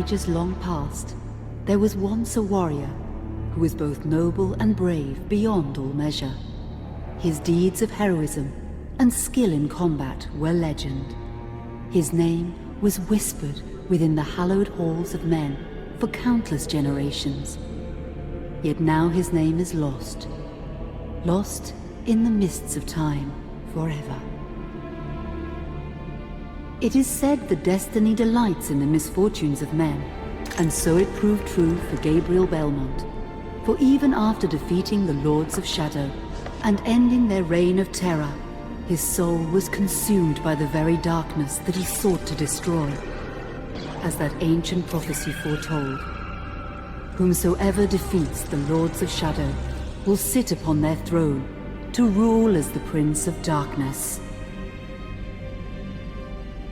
Ages long past, there was once a warrior who was both noble and brave beyond all measure. His deeds of heroism and skill in combat were legend. His name was whispered within the hallowed halls of men for countless generations. Yet now his name is lost, lost in the mists of time forever. It is said that destiny delights in the misfortunes of men, and so it proved true for Gabriel Belmont. For even after defeating the Lords of Shadow and ending their reign of terror, his soul was consumed by the very darkness that he sought to destroy. As that ancient prophecy foretold, whomsoever defeats the Lords of Shadow will sit upon their throne to rule as the Prince of Darkness.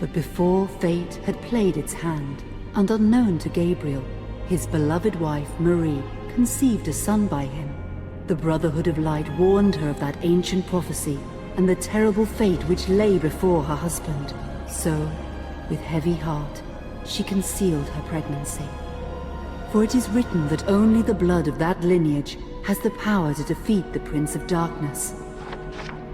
But before fate had played its hand, and unknown to Gabriel, his beloved wife Marie conceived a son by him. The Brotherhood of Light warned her of that ancient prophecy and the terrible fate which lay before her husband. So, with heavy heart, she concealed her pregnancy. For it is written that only the blood of that lineage has the power to defeat the Prince of Darkness.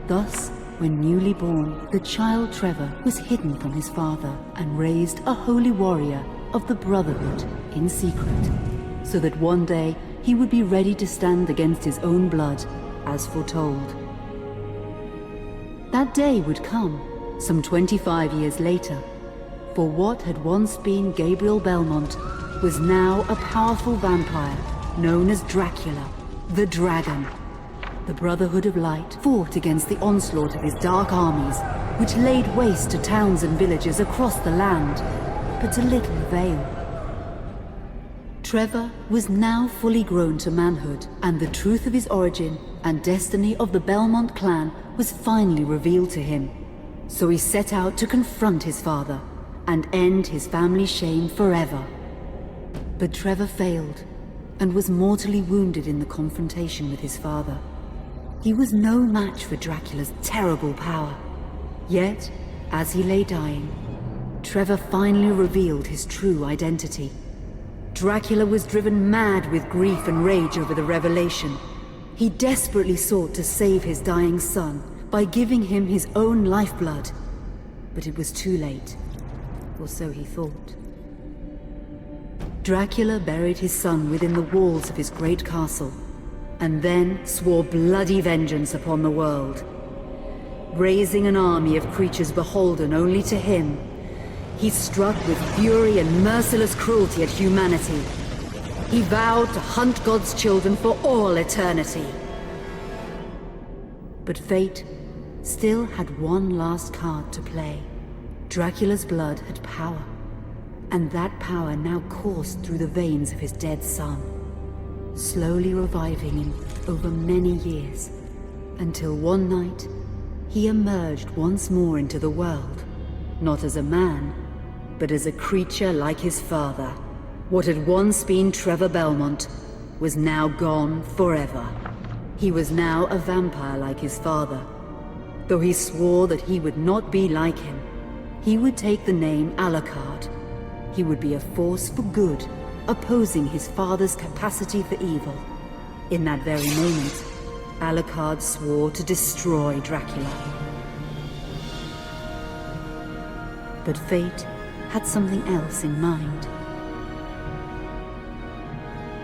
Thus, when newly born, the child Trevor was hidden from his father and raised a holy warrior of the Brotherhood in secret, so that one day he would be ready to stand against his own blood, as foretold. That day would come, some 25 years later, for what had once been Gabriel Belmont was now a powerful vampire known as Dracula, the Dragon. The Brotherhood of Light fought against the onslaught of his dark armies, which laid waste to towns and villages across the land, but to little avail. Trevor was now fully grown to manhood, and the truth of his origin and destiny of the Belmont clan was finally revealed to him. So he set out to confront his father and end his family's shame forever. But Trevor failed and was mortally wounded in the confrontation with his father. He was no match for Dracula's terrible power. Yet, as he lay dying, Trevor finally revealed his true identity. Dracula was driven mad with grief and rage over the revelation. He desperately sought to save his dying son by giving him his own lifeblood. But it was too late, or so he thought. Dracula buried his son within the walls of his great castle, and then swore bloody vengeance upon the world. Raising an army of creatures beholden only to him, he struck with fury and merciless cruelty at humanity. He vowed to hunt God's children for all eternity. But fate still had one last card to play. Dracula's blood had power, and that power now coursed through the veins of his dead son, slowly reviving him over many years, until one night he emerged once more into the world, not as a man, but as a creature like his father. What had once been Trevor Belmont was now gone forever. He was now a vampire like his father. Though he swore that he would not be like him, he would take the name Alucard. He would be a force for good, opposing his father's capacity for evil. In that very moment, Alucard swore to destroy Dracula. But fate had something else in mind.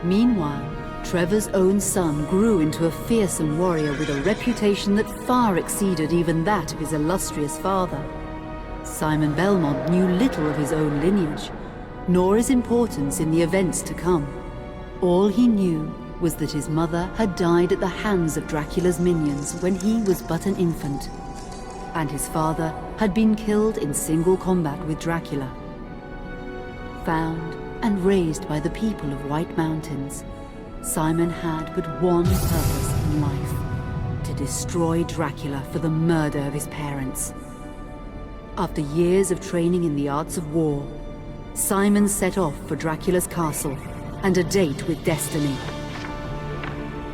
Meanwhile, Trevor's own son grew into a fearsome warrior with a reputation that far exceeded even that of his illustrious father. Simon Belmont knew little of his own lineage, nor his importance in the events to come. All he knew was that his mother had died at the hands of Dracula's minions when he was but an infant, and his father had been killed in single combat with Dracula. Found and raised by the people of White Mountains, Simon had but one purpose in life: to destroy Dracula for the murder of his parents. After years of training in the arts of war, Simon set off for Dracula's castle and a date with destiny.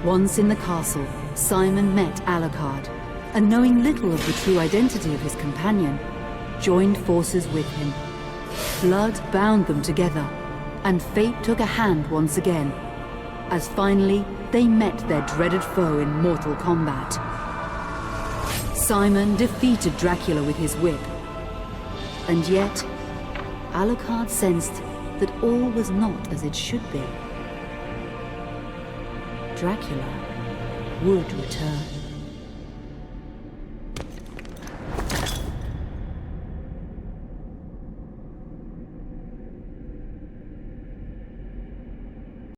Once in the castle, Simon met Alucard, and knowing little of the true identity of his companion, joined forces with him. Blood bound them together, And fate took a hand once again, as finally they met their dreaded foe in mortal combat. Simon defeated Dracula with his whip, and yet Alucard sensed that all was not as it should be. Dracula would return.